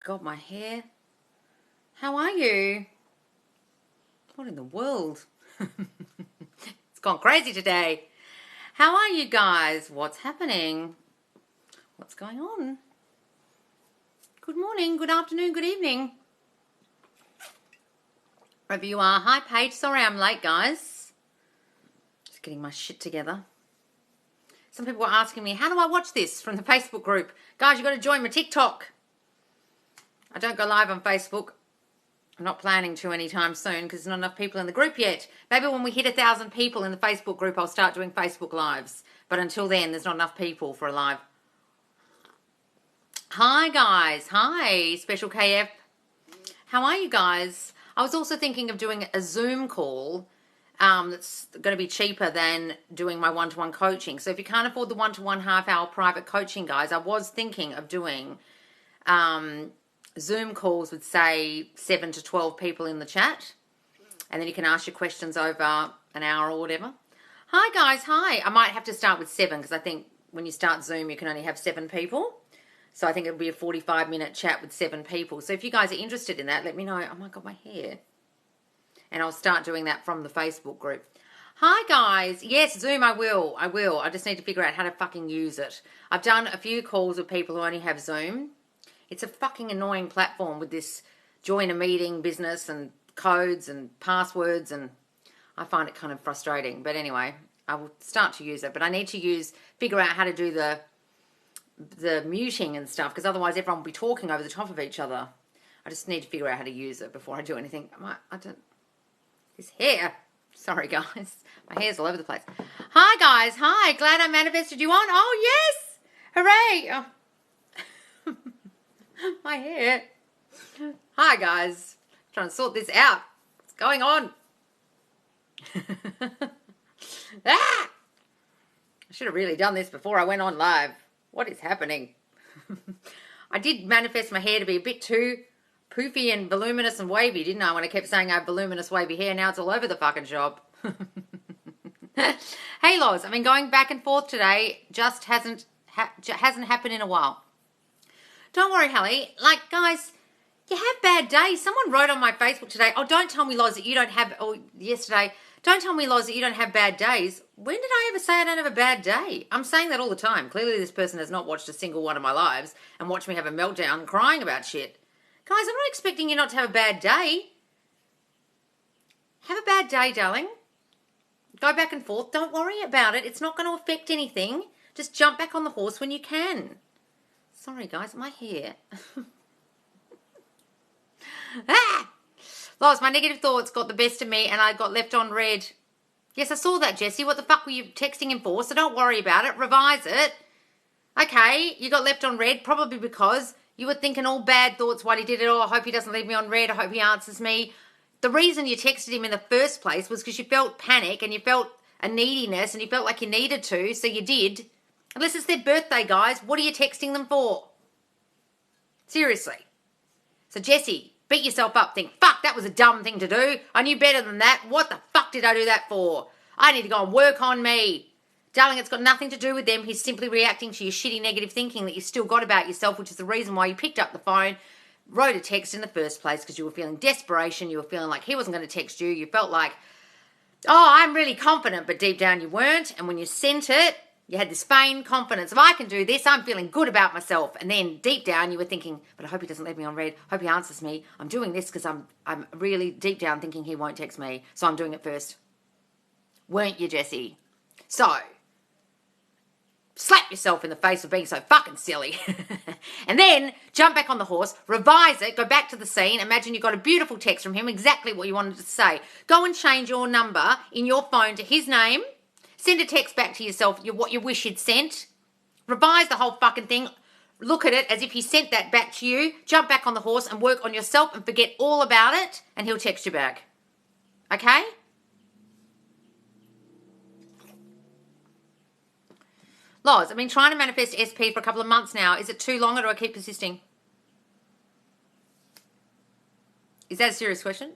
God, my hair. How are you? What in the world? It's gone crazy today. How are you guys? What's happening? What's going on? Good morning, good afternoon, good evening. Wherever you are. Hi, Paige. Sorry I'm late, guys. Just getting my shit together. Some people were asking me, how do I watch this from the Facebook group? Guys, you've got to join my TikTok. I don't go live on Facebook. I'm not planning to anytime soon because there's not enough people in the group yet. Maybe when we hit 1,000 people in the Facebook group, I'll start doing Facebook lives. But until then, there's not enough people for a live. Hi, guys. Hi, Special KF. How are you guys? I was also thinking of doing a Zoom call that's going to be cheaper than doing my one-to-one coaching. So if you can't afford the one-to-one half-hour private coaching, guys, I was thinking of doing Zoom calls with, say, 7 to 12 people in the chat. And then you can ask your questions over an hour or whatever. Hi, guys. Hi. I might have to start with 7 because I think when you start Zoom, you can only have 7 people. So I think it'll be a 45-minute chat with 7 people. So if you guys are interested in that, let me know. Oh, my God, my hair. And I'll start doing that from the Facebook group. Hi, guys. Yes, Zoom, I will. I just need to figure out how to fucking use it. I've done a few calls with people who only have Zoom. It's a fucking annoying platform with this join a meeting business and codes and passwords, and I find it kind of frustrating. But anyway, I will start to use it. But I need to figure out how to do the muting and stuff, because otherwise everyone will be talking over the top of each other. I just need to figure out how to use it before I do anything. This hair. Sorry, guys. My hair's all over the place. Hi, guys. Hi. Glad I manifested you on. Oh, yes. Hooray. Oh. My hair. Hi, guys. Trying to sort this out. What's going on? I should have really done this before I went on live. What is happening? I did manifest my hair to be a bit too poofy and voluminous and wavy, didn't I? When I kept saying I have voluminous wavy hair, now it's all over the fucking shop. Hey, Loz, I've been going back and forth today. Just hasn't happened in a while. Don't worry, Hallie. Like, guys, you have bad days. Someone wrote on my Facebook today, oh, don't tell me, Loz, that you don't have, or yesterday, don't tell me, Loz, that you don't have bad days. When did I ever say I don't have a bad day? I'm saying that all the time. Clearly this person has not watched a single one of my lives and watched me have a meltdown crying about shit. Guys, I'm not expecting you not to have a bad day. Have a bad day, darling. Go back and forth. Don't worry about it. It's not going to affect anything. Just jump back on the horse when you can. Sorry, guys, my hair. Loz, my negative thoughts got the best of me and I got left on red. Yes, I saw that, Jessie. What the fuck were you texting him for? So don't worry about it. Revise it. Okay, you got left on red probably because you were thinking all bad thoughts while he did it. Oh, I hope he doesn't leave me on red. I hope he answers me. The reason you texted him in the first place was because you felt panic and you felt a neediness and you felt like you needed to, so you did. Unless it's their birthday, guys. What are you texting them for? Seriously. So, Jessie, beat yourself up. Think, fuck, that was a dumb thing to do. I knew better than that. What the fuck did I do that for? I need to go and work on me. Darling, it's got nothing to do with them. He's simply reacting to your shitty negative thinking that you still got about yourself, which is the reason why you picked up the phone, wrote a text in the first place, because you were feeling desperation. You were feeling like he wasn't going to text you. You felt like, oh, I'm really confident, but deep down you weren't. And when you sent it, you had this feigned confidence. If I can do this, I'm feeling good about myself. And then deep down you were thinking, but I hope he doesn't leave me on red. I hope he answers me. I'm doing this because I'm really deep down thinking he won't text me. So I'm doing it first. Weren't you, Jessie? So, slap yourself in the face for being so fucking silly. And then jump back on the horse, revise it, go back to the scene. Imagine you got a beautiful text from him, exactly what you wanted to say. Go and change your number in your phone to his name. Send a text back to yourself, what you wish you'd sent. Revise the whole fucking thing. Look at it as if he sent that back to you. Jump back on the horse and work on yourself and forget all about it, and he'll text you back. Okay? Loz, I've been trying to manifest SP for a couple of months now. Is it too long or do I keep persisting? Is that a serious question?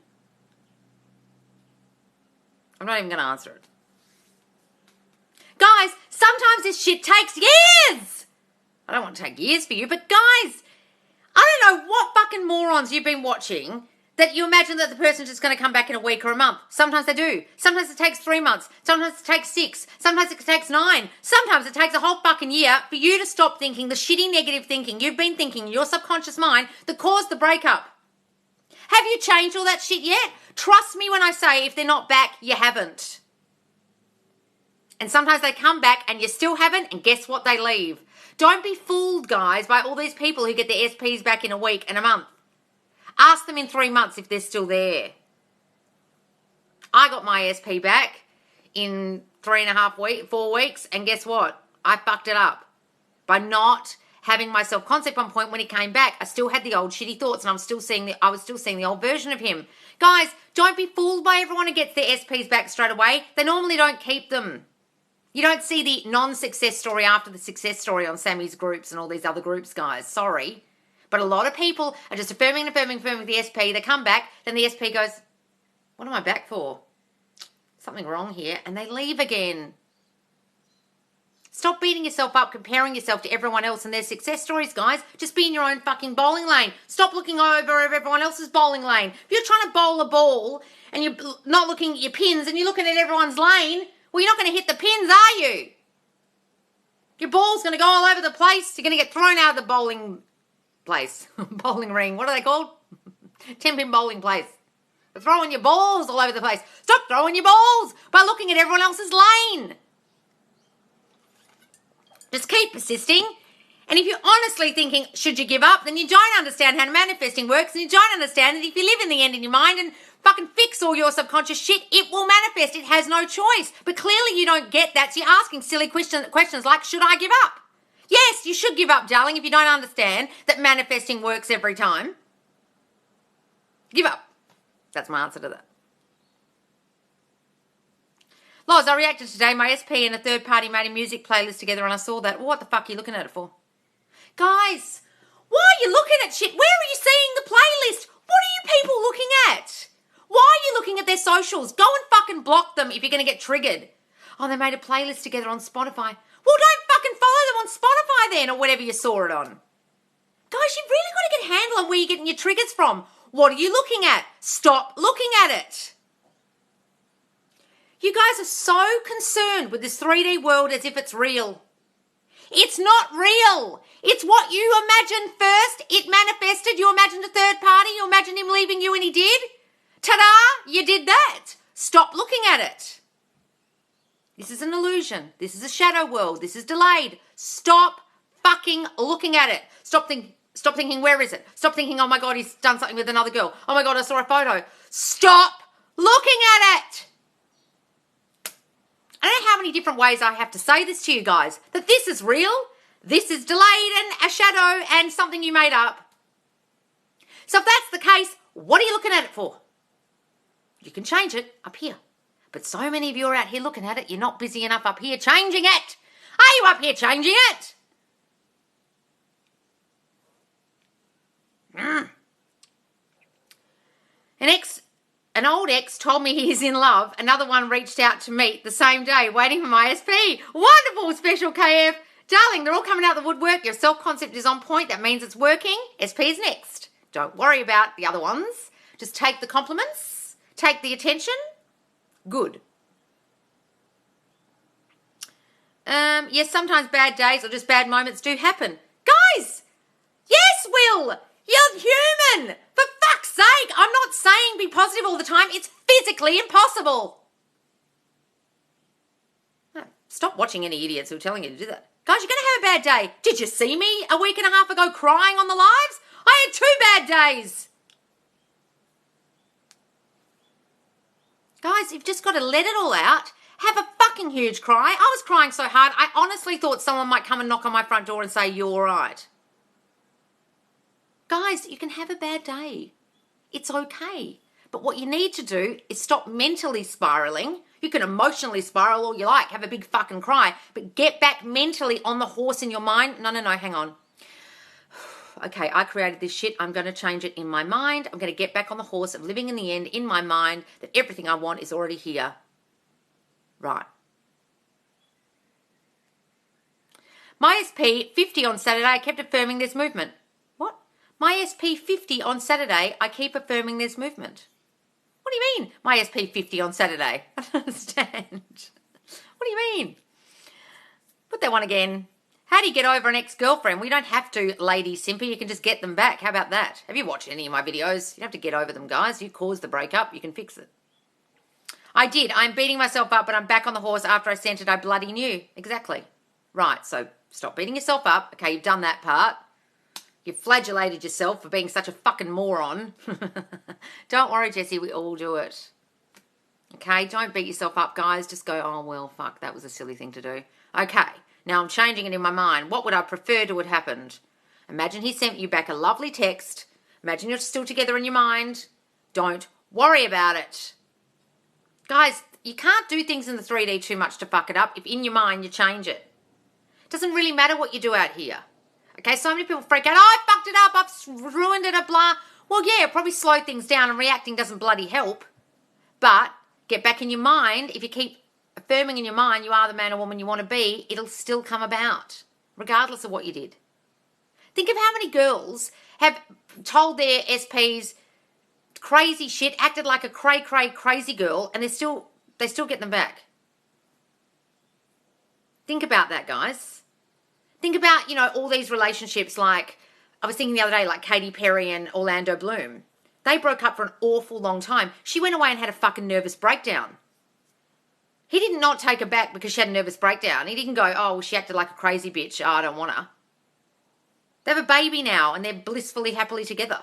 I'm not even going to answer it. Guys, sometimes this shit takes years. I don't want to take years for you, but guys, I don't know what fucking morons you've been watching that you imagine that the person's just going to come back in a week or a month. Sometimes they do. Sometimes it takes 3 months. Sometimes it takes 6. Sometimes it takes 9. Sometimes it takes a whole fucking year for you to stop thinking the shitty negative thinking you've been thinking in your subconscious mind that caused the breakup. Have you changed all that shit yet? Trust me when I say if they're not back, you haven't. And sometimes they come back and you still haven't, and guess what? They leave. Don't be fooled, guys, by all these people who get their SPs back in a week and a month. Ask them in 3 months if they're still there. I got my SP back in 4 weeks, and guess what? I fucked it up by not having my self-concept on point. When he came back, I still had the old shitty thoughts, and I was still seeing the old version of him. Guys, don't be fooled by everyone who gets their SPs back straight away. They normally don't keep them. You don't see the non-success story after the success story on Sammy's groups and all these other groups, guys. Sorry. But a lot of people are just affirming with the SP. They come back, then the SP goes, what am I back for? Something wrong here. And they leave again. Stop beating yourself up, comparing yourself to everyone else and their success stories, guys. Just be in your own fucking bowling lane. Stop looking over everyone else's bowling lane. If you're trying to bowl a ball and you're not looking at your pins and you're looking at everyone's lane, well, you're not going to hit the pins, are you? Your ball's going to go all over the place. You're going to get thrown out of the bowling place. Bowling ring. What are they called? 10-pin bowling place. They're throwing your balls all over the place. Stop throwing your balls by looking at everyone else's lane. Just keep persisting. And if you're honestly thinking, should you give up, then you don't understand how manifesting works, and you don't understand that if you live in the end in your mind and fucking fix all your subconscious shit, it will manifest. It has no choice. But clearly you don't get that, so you're asking silly questions like, should I give up? Yes, you should give up, darling, if you don't understand that manifesting works every time. Give up. That's my answer to that. Loz, I reacted today. My SP and a third party made a music playlist together and I saw that. Well, what the fuck are you looking at it for? Guys, why are you looking at shit? Where are you seeing the playlist? What are you people looking at? Why are you looking at their socials? Go and fucking block them if you're going to get triggered. Oh, they made a playlist together on Spotify. Well, don't fucking follow them on Spotify then, or whatever you saw it on. Guys, you've really got to get a handle on where you're getting your triggers from. What are you looking at? Stop looking at it. You guys are so concerned with this 3D world as if it's real. It's not real. It's what you imagined first. It manifested. You imagined a third party. You imagined him leaving you and he did. Ta-da! You did that. Stop looking at it. This is an illusion. This is a shadow world. This is delayed. Stop fucking looking at it. Stop thinking, where is it? Stop thinking, oh my God, he's done something with another girl. Oh my God, I saw a photo. Stop looking at it. I don't know how many different ways I have to say this to you guys, that this is real, this is delayed and a shadow and something you made up. So if that's the case, what are you looking at it for? You can change it up here. But so many of you are out here looking at it, you're not busy enough up here changing it. Are you up here changing it? An old ex told me he's in love. Another one reached out to meet the same day, waiting for my SP. Wonderful, special KF. Darling, they're all coming out of the woodwork. Your self-concept is on point. That means it's working. SP is next. Don't worry about the other ones. Just take the compliments. Take the attention. Good. Yes, sometimes bad days or just bad moments do happen. Guys! Yes, Will! You're human! For fuck's sake! I'm not saying be positive all the time. It's physically impossible. No, stop watching any idiots who are telling you to do that. Guys, you're going to have a bad day. Did you see me a week and a half ago crying on the lives? I had 2 bad days. Guys, you've just got to let it all out. Have a fucking huge cry. I was crying so hard, I honestly thought someone might come and knock on my front door and say, you're all right. Guys, you can have a bad day. It's okay. But what you need to do is stop mentally spiraling. You can emotionally spiral all you like, have a big fucking cry, but get back mentally on the horse in your mind. No, hang on. Okay, I created this shit. I'm going to change it in my mind. I'm going to get back on the horse of living in the end in my mind that everything I want is already here. Right. My SP, 50 on Saturday, I kept affirming this movement. What? My SP SP 50 on Saturday, I keep affirming there's movement. What do you mean, my SP 50 on Saturday? I don't understand. What do you mean? Put that one again. How do you get over an ex-girlfriend? We don't have to, lady simper. You can just get them back. How about that? Have you watched any of my videos? You don't have to get over them, guys. You caused the breakup. You can fix it. I did. I'm beating myself up, but I'm back on the horse after I sent it. I bloody knew. Exactly. Right, so stop beating yourself up. Okay, you've done that part. You've flagellated yourself for being such a fucking moron. Don't worry, Jessie. We all do it. Okay, don't beat yourself up, guys. Just go, oh, well, fuck, that was a silly thing to do. Okay, now I'm changing it in my mind. What would I prefer to have happened? Imagine he sent you back a lovely text. Imagine you're still together in your mind. Don't worry about it. Guys, you can't do things in the 3D too much to fuck it up. If in your mind you change it. It doesn't really matter what you do out here. Okay, so many people freak out, oh, I fucked it up, I've ruined it, blah. Well, yeah, probably slow things down and reacting doesn't bloody help. But get back in your mind. If you keep affirming in your mind you are the man or woman you want to be, it'll still come about, regardless of what you did. Think of how many girls have told their SPs crazy shit, acted like a crazy girl, and they still get them back. Think about that, guys. Think about, all these relationships like, I was thinking the other day, like Katy Perry and Orlando Bloom. They broke up for an awful long time. She went away and had a fucking nervous breakdown. He did not take her back because she had a nervous breakdown. He didn't go, oh, well, she acted like a crazy bitch. Oh, I don't want her. They have a baby now and they're blissfully, happily together.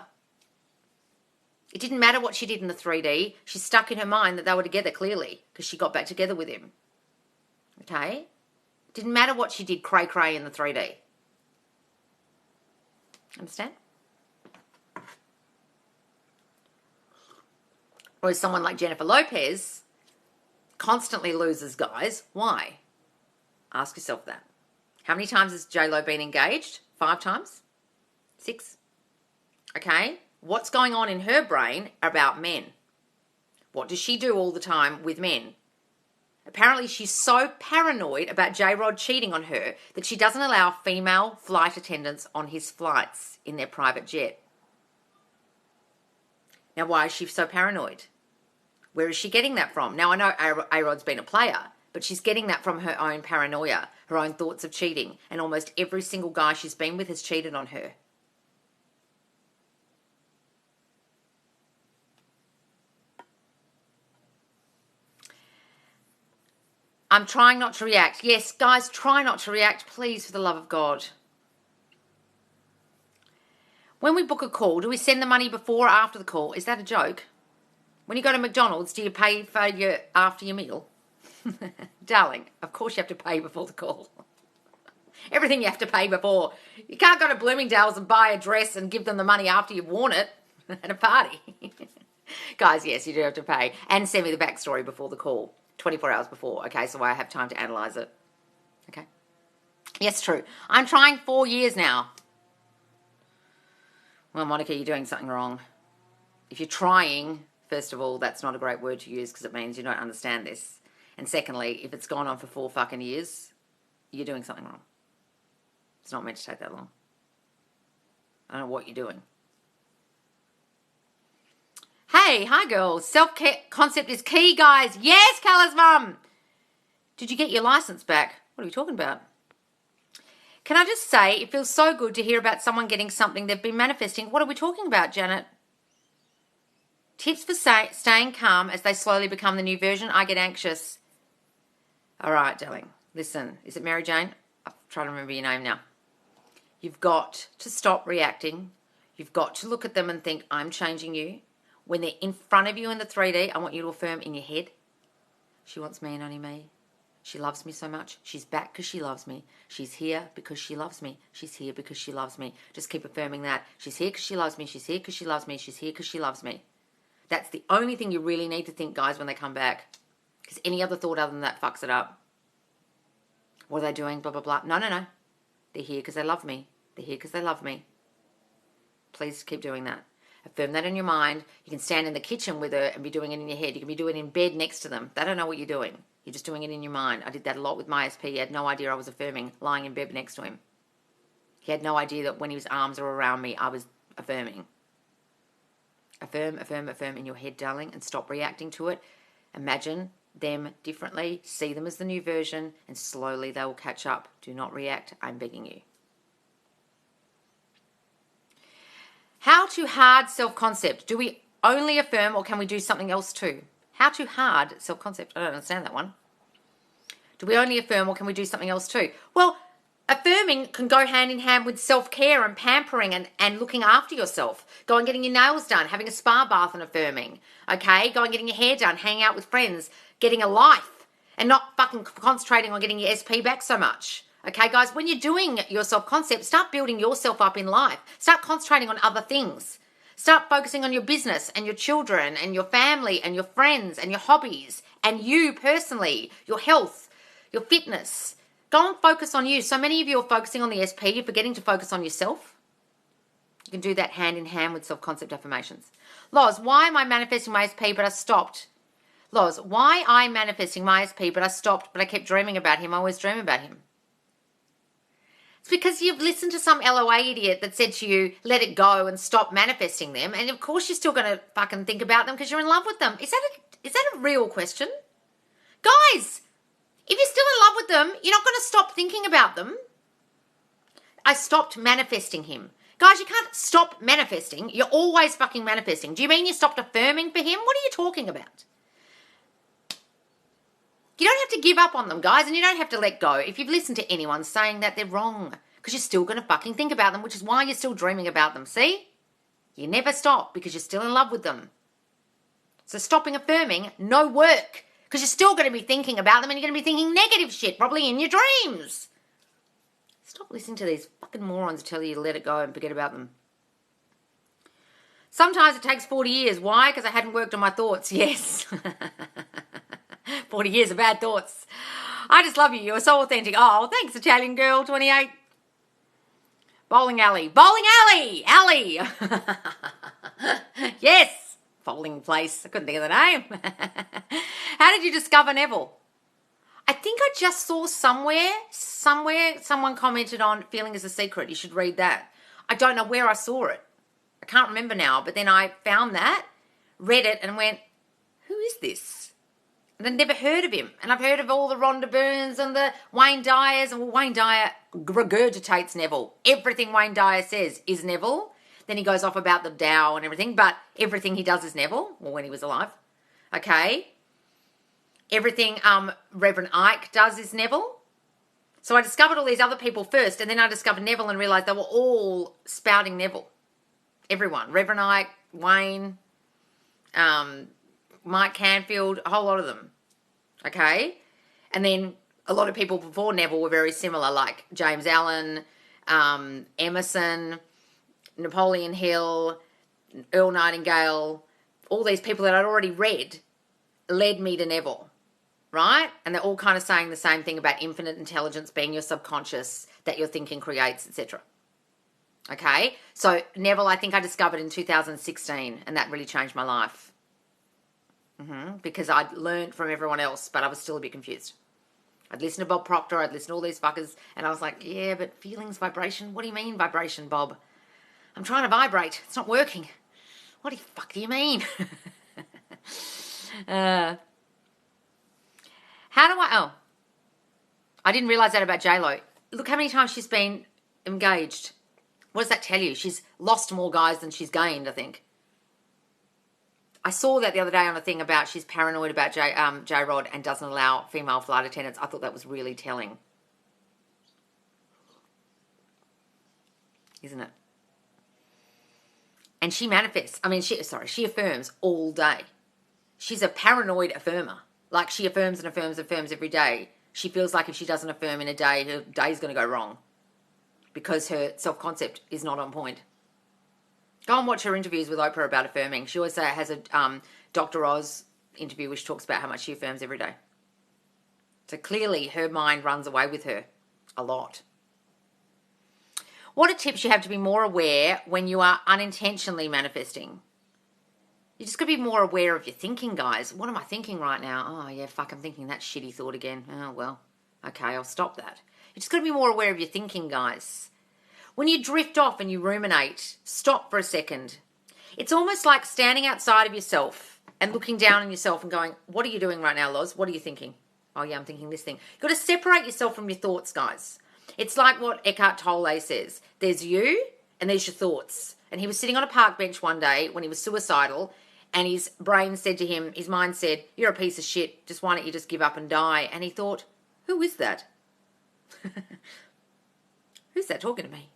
It didn't matter what she did in the 3D. She stuck in her mind that they were together clearly because she got back together with him. Okay? It didn't matter what she did cray in the 3D. Understand? Whereas someone like Jennifer Lopez constantly loses guys. Why? Ask yourself that. How many times has J-Lo been engaged? 5 times? 6? Okay? What's going on in her brain about men? What does she do all the time with men? Apparently she's so paranoid about J-Rod cheating on her that she doesn't allow female flight attendants on his flights in their private jet. Now, why is she so paranoid? Where is she getting that from? Now, I know A-Rod's been a player, but she's getting that from her own paranoia, her own thoughts of cheating, and almost every single guy she's been with has cheated on her. I'm trying not to react. Yes, guys, try not to react, please, for the love of God. When we book a call, do we send the money before or after the call? Is that a joke? When you go to McDonald's, do you pay for after your meal? Darling, of course you have to pay before the call. Everything you have to pay before. You can't go to Bloomingdale's and buy a dress and give them the money after you've worn it at a party. Guys, yes, you do have to pay. And send me the backstory before the call. 24 hours before, okay, so I have time to analyse it. Okay? Yes, true. I'm trying 4 years now. Well, Monica, you're doing something wrong. If you're trying, first of all, that's not a great word to use because it means you don't understand this. And secondly, if it's gone on for 4 fucking years, you're doing something wrong. It's not meant to take that long. I don't know what you're doing. Hey, hi girls. Self-concept is key, guys. Yes, Kalla's mum. Did you get your license back? What are we talking about? Can I just say, it feels so good to hear about someone getting something they've been manifesting. What are we talking about, Janet? Tips for staying calm as they slowly become the new version. I get anxious. All right, darling. Listen, is it Mary Jane? I'm trying to remember your name now. You've got to stop reacting. You've got to look at them and think, I'm changing you. When they're in front of you in the 3D, I want you to affirm in your head, she wants me and only me. She loves me so much. She's back because she loves me. She's here because she loves me. She's here because she loves me. Just keep affirming that. She's here because she loves me. She's here because she loves me. She's here because she loves me. That's the only thing you really need to think, guys, when they come back. Because any other thought other than that fucks it up. What are they doing? Blah, blah, blah. No, no, no. They're here because they love me. They're here because they love me. Please keep doing that. Affirm that in your mind. You can stand in the kitchen with her and be doing it in your head. You can be doing it in bed next to them. They don't know what you're doing. You're just doing it in your mind. I did that a lot with my SP. He had no idea I was affirming, lying in bed next to him. He had no idea that when his arms were around me, I was affirming. Affirm, affirm, affirm in your head, darling, and stop reacting to it. Imagine them differently. See them as the new version, and slowly they will catch up. Do not react. I'm begging you. How to hard self-concept. Do we only affirm or can we do something else too? How to hard self-concept. I don't understand that one. Do we only affirm or can we do something else too? Well, affirming can go hand in hand with self-care and pampering and looking after yourself. Go and getting your nails done, having a spa bath and affirming. Okay? Go and getting your hair done, hanging out with friends, getting a life, and not fucking concentrating on getting your SP back so much. Okay, guys? When you're doing your self-concept, start building yourself up in life. Start concentrating on other things. Start focusing on your business and your children and your family and your friends and your hobbies and you personally, your health, your fitness. Go and focus on you. So many of you are focusing on the SP. You're forgetting to focus on yourself. You can do that hand in hand with self-concept affirmations. Loz, why am I manifesting my SP but I stopped? Loz, why I manifesting my SP but I stopped but I kept dreaming about him. I always dream about him. It's because you've listened to some LOA idiot that said to you, let it go and stop manifesting them. And of course you're still going to fucking think about them because you're in love with them. Is that a real question? Guys, if you're still in love with them, you're not going to stop thinking about them. I stopped manifesting him. Guys, you can't stop manifesting. You're always fucking manifesting. Do you mean you stopped affirming for him? What are you talking about? You don't have to give up on them, guys, and you don't have to let go. If you've listened to anyone saying that, they're wrong because you're still going to fucking think about them, which is why you're still dreaming about them. See? You never stop because you're still in love with them. So stopping affirming, no work because you're still going to be thinking about them and you're going to be thinking negative shit, probably in your dreams. Stop listening to these fucking morons tell you to let it go and forget about them. Sometimes it takes 40 years. Why? Because I hadn't worked on my thoughts. Yes. 40 years of bad thoughts. I just love you. You're so authentic. Oh, thanks, Italian girl, 28. Bowling alley. Bowling alley! Alley! Yes! Bowling place. I couldn't think of the name. How did you discover Neville? I think I just saw somewhere, someone commented on Feeling is a Secret. You should read that. I don't know where I saw it. I can't remember now, but then I found that, read it, and went, who is this? And I'd never heard of him. And I've heard of all the Rhonda Byrnes and the Wayne Dyers. And Wayne Dyer regurgitates Neville. Everything Wayne Dyer says is Neville. Then he goes off about the Tao and everything. But everything he does is Neville. Well, when he was alive. Okay. Everything Reverend Ike does is Neville. So I discovered all these other people first. And then I discovered Neville and realised they were all spouting Neville. Everyone. Reverend Ike, Wayne, Mike Canfield, a whole lot of them. Okay? And then a lot of people before Neville were very similar, like James Allen, Emerson, Napoleon Hill, Earl Nightingale. All these people that I'd already read led me to Neville, right? And they're all kind of saying the same thing about infinite intelligence being your subconscious that your thinking creates, etc. Okay? So Neville, I think I discovered in 2016, and that really changed my life. Because I'd learned from everyone else, but I was still a bit confused. I'd listen to Bob Proctor, I'd listen to all these fuckers, and I was like, yeah, but feelings, vibration? What do you mean vibration, Bob? I'm trying to vibrate. It's not working. What the fuck do you mean? How do I... Oh. I didn't realise that about J-Lo. Look how many times she's been engaged. What does that tell you? She's lost more guys than she's gained, I think. I saw that the other day on a thing about she's paranoid about J-Rod and doesn't allow female flight attendants. I thought that was really telling. Isn't it? And she manifests. I mean, she affirms all day. She's a paranoid affirmer. Like she affirms and affirms and affirms every day. She feels like if she doesn't affirm in a day, her day's going to go wrong because her self-concept is not on point. Go and watch her interviews with Oprah about affirming. She always has a Dr. Oz interview which talks about how much she affirms every day. So clearly her mind runs away with her a lot. What are tips you have to be more aware when you are unintentionally manifesting? You just got to be more aware of your thinking, guys. What am I thinking right now? Oh, yeah, fuck, I'm thinking that shitty thought again. Oh, well, okay, I'll stop that. You just got to be more aware of your thinking, guys. When you drift off and you ruminate, stop for a second. It's almost like standing outside of yourself and looking down on yourself and going, what are you doing right now, Loz? What are you thinking? Oh, yeah, I'm thinking this thing. You've got to separate yourself from your thoughts, guys. It's like what Eckhart Tolle says. There's you and there's your thoughts. And he was sitting on a park bench one day when he was suicidal, and his brain said to him, his mind said, you're a piece of shit. Just why don't you just give up and die? And he thought, who is that? Who's that talking to me?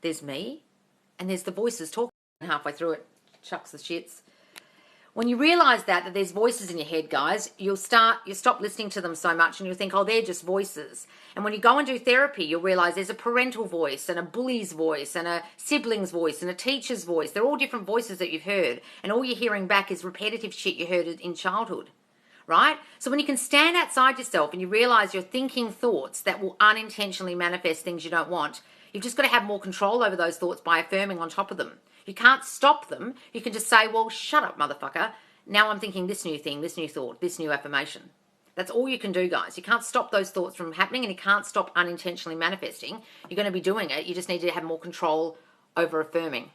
There's me and there's the voices talking. Halfway through it, chucks the shits. When you realise that there's voices in your head, guys, you stop listening to them so much and you'll think, oh, they're just voices. And when you go and do therapy, you'll realise there's a parental voice and a bully's voice and a sibling's voice and a teacher's voice. They're all different voices that you've heard, and all you're hearing back is repetitive shit you heard in childhood, right? So when you can stand outside yourself and you realise you're thinking thoughts that will unintentionally manifest things you don't want, you've just got to have more control over those thoughts by affirming on top of them. You can't stop them. You can just say, well, shut up, motherfucker. Now I'm thinking this new thing, this new thought, this new affirmation. That's all you can do, guys. You can't stop those thoughts from happening, and you can't stop unintentionally manifesting. You're going to be doing it. You just need to have more control over affirming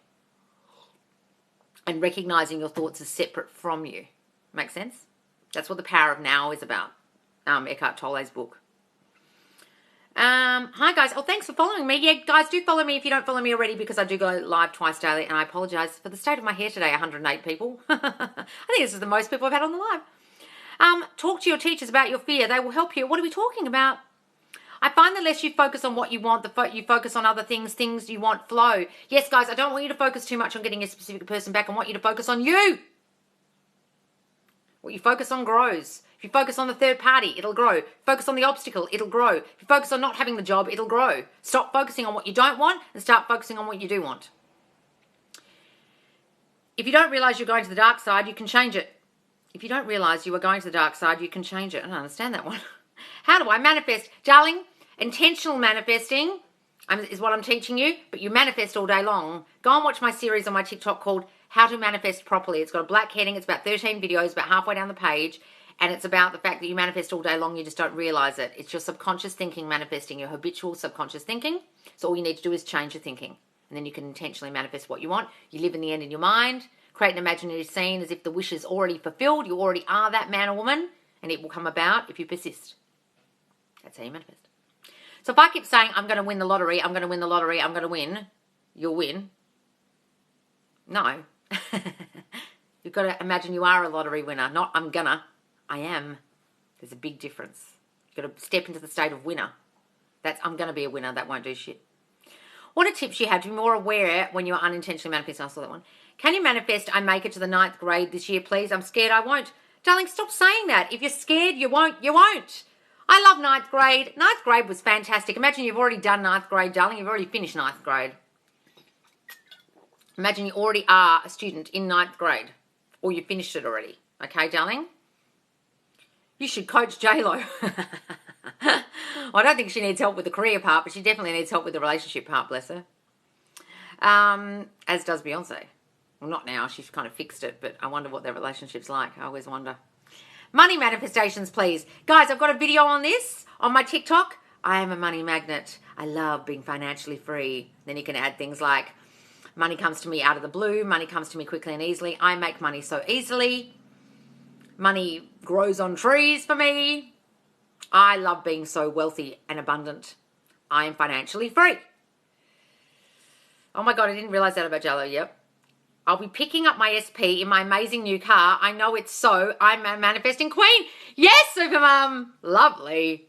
and recognizing your thoughts as separate from you. Make sense? That's what the power of now is about. Eckhart Tolle's book. Hi guys. Oh, thanks for following me. Yeah, guys, do follow me if you don't follow me already, because I do go live twice daily, and I apologize for the state of my hair today. 108 people. I think this is the most people I've had on the live. Talk to your teachers about your fear. They will help you. What are we talking about? I find the less you focus on what you want, you focus on other things you want flow. Yes, guys, I don't want you to focus too much on getting a specific person back. I want you to focus on you. What you focus on grows. If you focus on the third party, it'll grow. Focus on the obstacle, it'll grow. If you focus on not having the job, it'll grow. Stop focusing on what you don't want and start focusing on what you do want. If you don't realize you're going to the dark side, you can change it. If you don't realize you are going to the dark side, you can change it. I don't understand that one. How do I manifest? Darling, intentional manifesting is what I'm teaching you, but you manifest all day long. Go and watch my series on my TikTok called How to Manifest Properly. It's got a black heading. It's about 13 videos, about halfway down the page. And it's about the fact that you manifest all day long, you just don't realize it. It's your subconscious thinking manifesting, your habitual subconscious thinking. So all you need to do is change your thinking. And then you can intentionally manifest what you want. You live in the end in your mind. Create an imaginary scene as if the wish is already fulfilled. You already are that man or woman. And it will come about if you persist. That's how you manifest. So if I keep saying, I'm going to win the lottery, I'm going to win the lottery, I'm going to win, you'll win. No. You've got to imagine you are a lottery winner, not I'm gonna. I am. There's a big difference. You've got to step into the state of winner. That's I'm going to be a winner. That won't do shit. What are tips you have to be more aware when you're unintentionally manifesting? I saw that one. Can you manifest I make it to the 9th grade this year, please? I'm scared I won't. Darling, stop saying that. If you're scared, you won't. You won't. I love 9th grade. 9th grade was fantastic. Imagine you've already done 9th grade, darling. You've already finished 9th grade. Imagine you already are a student in 9th grade. Or you finished it already. Okay, darling? You should coach J-Lo. I don't think she needs help with the career part, but she definitely needs help with the relationship part, bless her. As does Beyonce. Well, not now. She's kind of fixed it, but I wonder what their relationship's like. I always wonder. Money manifestations, please. Guys, I've got a video on this on my TikTok. I am a money magnet. I love being financially free. Then you can add things like money comes to me out of the blue. Money comes to me quickly and easily. I make money so easily. Money grows on trees for me. I love being so wealthy and abundant. I am financially free. Oh my God, I didn't realize that about Jello. Yep. I'll be picking up my SP in my amazing new car. I know it's so. I'm a manifesting queen. Yes, Supermum. Lovely.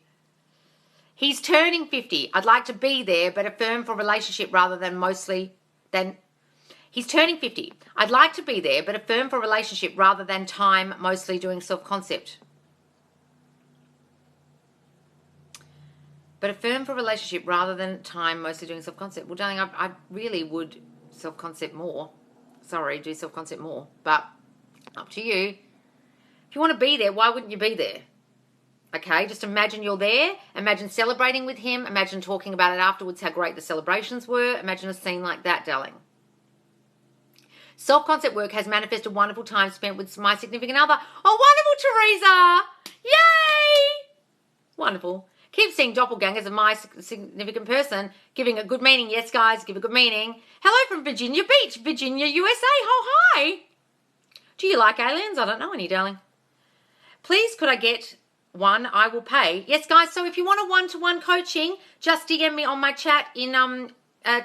He's turning 50. I'd like to be there, but affirm for relationship rather than mostly than... He's turning 50. I'd like to be there, but affirm for relationship rather than time mostly doing self-concept. But affirm for relationship rather than time mostly doing self-concept. Well, darling, I really would self-concept more. Sorry, do self-concept more. But up to you. If you want to be there, why wouldn't you be there? Okay, just imagine you're there. Imagine celebrating with him. Imagine talking about it afterwards, how great the celebrations were. Imagine a scene like that, darling. Self-concept work has manifested wonderful time spent with my significant other. Oh, wonderful, Teresa. Yay! Wonderful. Keep seeing doppelgangers of my significant person, giving a good meaning. Yes, guys, give a good meaning. Hello from Virginia Beach, Virginia, USA. Oh, hi. Do you like aliens? I don't know any, darling. Please, could I get one? I will pay. Yes, guys, so if you want a one-to-one coaching, just DM me on my chat in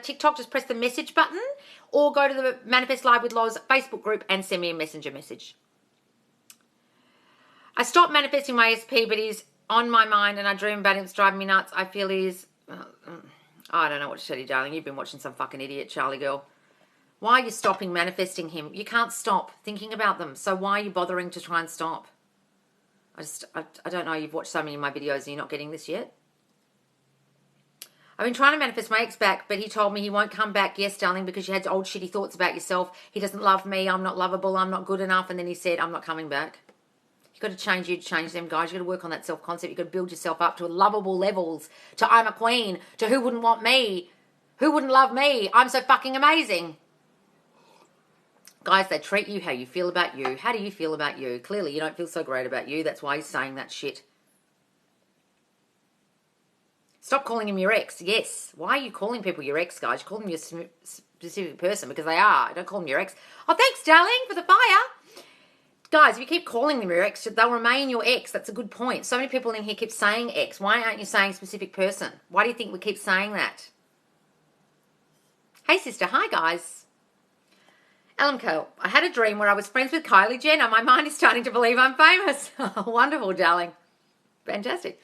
TikTok. Just press the message button or go to the Manifest Live with Loz Facebook group and send me a messenger message. I stopped manifesting my SP, but he's on my mind and I dream about him. It's driving me nuts. I feel he's... I don't know what to tell you, darling. You've been watching some fucking idiot, Charlie girl. Why are you stopping manifesting him? You can't stop thinking about them. So why are you bothering to try and stop? I don't know. You've watched so many of my videos and you're not getting this yet. I've been trying to manifest my ex back, but he told me he won't come back. Yes, darling, because you had old shitty thoughts about yourself. He doesn't love me. I'm not lovable. I'm not good enough. And then he said, I'm not coming back. You've got to change you to change them, guys. You've got to work on that self-concept. You've got to build yourself up to lovable levels, to I'm a queen, to who wouldn't want me, who wouldn't love me. I'm so fucking amazing. Guys, they treat you how you feel about you. How do you feel about you? Clearly, you don't feel so great about you. That's why he's saying that shit. Stop calling him your ex. Yes. Why are you calling people your ex, guys? You call them your specific person because they are. Don't call them your ex. Oh, thanks, darling, for the fire. Guys, if you keep calling them your ex, they'll remain your ex. That's a good point. So many people in here keep saying ex. Why aren't you saying specific person? Why do you think we keep saying that? Hey, sister. Hi, guys. Alamco, I had a dream where I was friends with Kylie Jenner. My mind is starting to believe I'm famous. Wonderful, darling. Fantastic.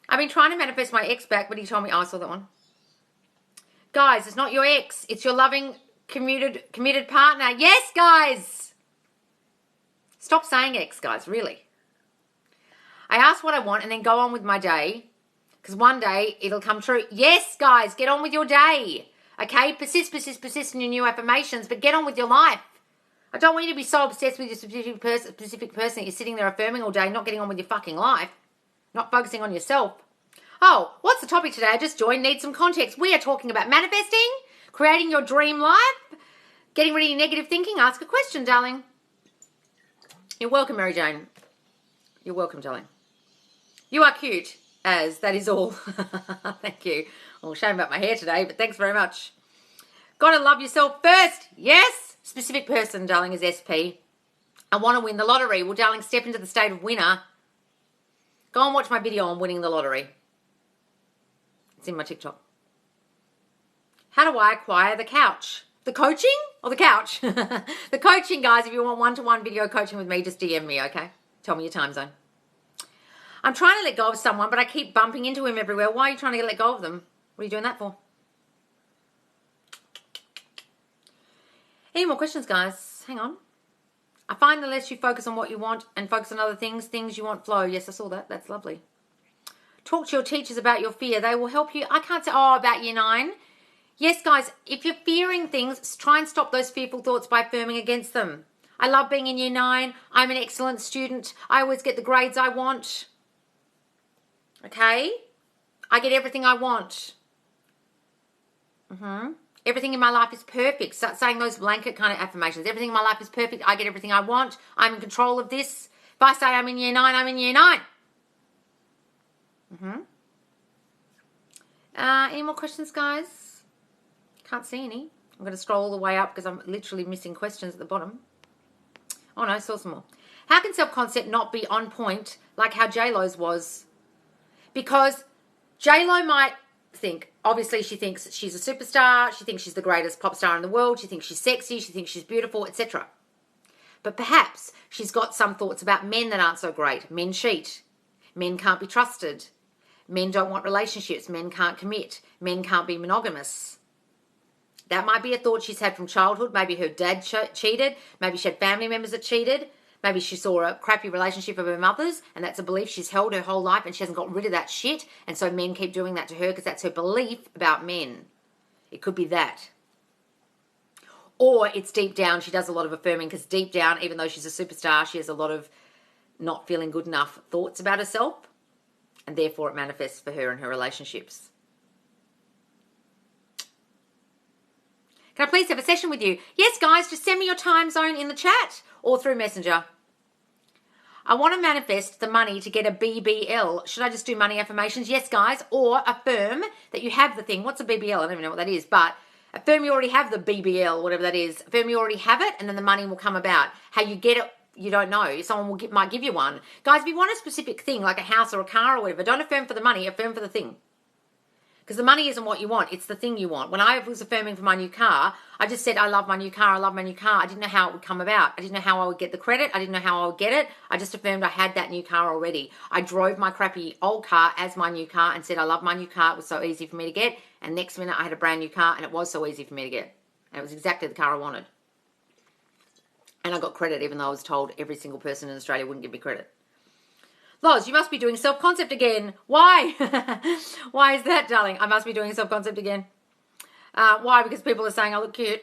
I've been trying to manifest my ex back, but he told me, oh, I saw that one. Guys, it's not your ex. It's your loving, committed partner. Yes, guys. Stop saying ex, guys, really. I ask what I want and then go on with my day because one day it'll come true. Yes, guys, get on with your day. Okay, persist in your new affirmations, but get on with your life. I don't want you to be so obsessed with your specific person that you're sitting there affirming all day, not getting on with your fucking life, not focusing on yourself. Oh, what's the topic today? I just joined. Need some context. We are talking about manifesting, creating your dream life, getting rid of your negative thinking. Ask a question, darling. You're welcome, Mary Jane. You're welcome, darling. You are cute, as that is all. Thank you. Oh, shame about my hair today, but thanks very much. Gotta love yourself first. Yes. Specific person, darling, is SP. I want to win the lottery. Well, darling, step into the state of winner. Go and watch my video on winning the lottery. It's in my TikTok. How do I acquire the couch? The coaching or the couch? The coaching, guys, if you want one-to-one video coaching with me, just DM me, okay? Tell me your time zone. I'm trying to let go of someone, but I keep bumping into him everywhere. Why are you trying to let go of them? What are you doing that for? Any more questions, guys? Hang on. I find the less you focus on what you want and focus on other things you want flow. Yes, I saw that. That's lovely. Talk to your teachers about your fear. They will help you. I can't say, oh, about year 9. Yes, guys, if you're fearing things, try and stop those fearful thoughts by affirming against them. I love being in year 9. I'm an excellent student. I always get the grades I want. Okay? I get everything I want. Everything in my life is perfect. Start saying those blanket kind of affirmations. Everything in my life is perfect. I get everything I want. I'm in control of this. If I say I'm in year 9, I'm in year 9. Any more questions, guys? Can't see any. I'm going to scroll all the way up because I'm literally missing questions at the bottom. Oh, no, I saw some more. How can self-concept not be on point like how J-Lo's was? Because J-Lo might think, obviously she thinks she's a superstar, she thinks she's the greatest pop star in the world, she thinks she's sexy, she thinks she's beautiful, etc. But perhaps she's got some thoughts about men that aren't so great. Men cheat. Men can't be trusted. Men don't want relationships. Men can't commit. Men can't be monogamous. That might be a thought she's had from childhood. Maybe her dad cheated. Maybe she had family members that cheated. Maybe she saw a crappy relationship of her mother's, and that's a belief she's held her whole life, and she hasn't got rid of that shit, and so men keep doing that to her because that's her belief about men. It could be that. Or it's deep down, she does a lot of affirming because deep down, even though she's a superstar, she has a lot of not feeling good enough thoughts about herself, and therefore it manifests for her in her relationships. Can I please have a session with you? Yes, guys, just send me your time zone in the chat or through Messenger. I want to manifest the money to get a BBL. Should I just do money affirmations? Yes, guys. Or affirm that you have the thing. What's a BBL? I don't even know what that is, but affirm you already have the BBL, whatever that is. Affirm you already have it, and then the money will come about. How you get it, you don't know. Someone might give you one. Guys, if you want a specific thing, like a house or a car or whatever, don't affirm for the money, affirm for the thing. Because the money isn't what you want, it's the thing you want. When I was affirming for my new car, I just said, I love my new car, I love my new car. I didn't know how it would come about. I didn't know how I would get the credit. I didn't know how I would get it. I just affirmed I had that new car already. I drove my crappy old car as my new car and said, I love my new car. It was so easy for me to get. And next minute I had a brand new car and it was so easy for me to get. And it was exactly the car I wanted. And I got credit even though I was told every single person in Australia wouldn't give me credit. Loz, you must be doing self-concept again. Why? Why is that, darling? I must be doing self-concept again. Why? Because people are saying I look cute.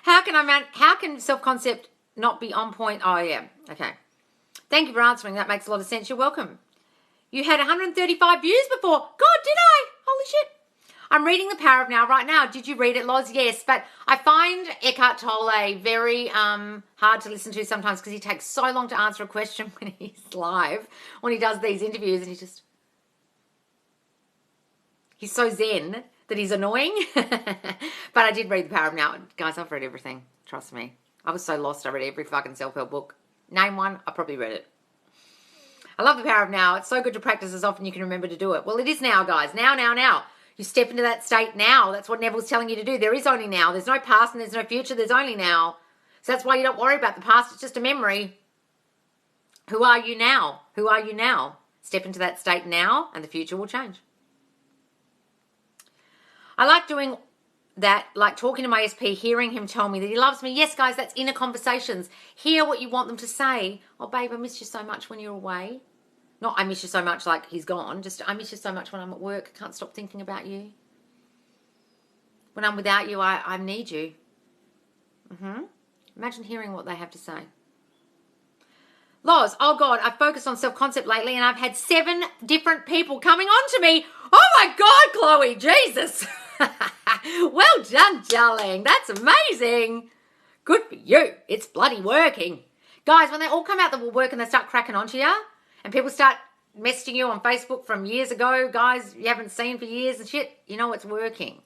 How can self-concept not be on point? Oh, yeah. Okay. Thank you for answering. That makes a lot of sense. You're welcome. You had 135 views before. God, did I? Holy shit. I'm reading The Power of Now right now. Did you read it, Loz? Yes, but I find Eckhart Tolle very hard to listen to sometimes because he takes so long to answer a question when he's live, when he does these interviews, and he's so zen that he's annoying. But I did read The Power of Now. Guys, I've read everything. Trust me. I was so lost. I read every fucking self-help book. Name one, I probably read it. I love The Power of Now. It's so good to practice as often you can remember to do it. Well, it is now, guys. Now. You step into that state now. That's what Neville's telling you to do. There is only now. There's no past and there's no future. There's only now. So that's why you don't worry about the past. It's just a memory. Who are you now? Who are you now? Step into that state now and the future will change. I like doing that, like talking to my SP, hearing him tell me that he loves me. Yes, guys, that's inner conversations. Hear what you want them to say. Oh, babe, I missed you so much when you're away. Not I miss you so much like he's gone. Just I miss you so much when I'm at work. I can't stop thinking about you. When I'm without you, I need you. Imagine hearing what they have to say. Loz, oh God, I've focused on self-concept lately and I've had 7 different people coming on to me. Oh my God, Chloe, Jesus. Well done, darling. That's amazing. Good for you. It's bloody working. Guys, when they all come out the woodwork and they start cracking onto you, and people start messaging you on Facebook from years ago, guys you haven't seen for years and shit, you know it's working.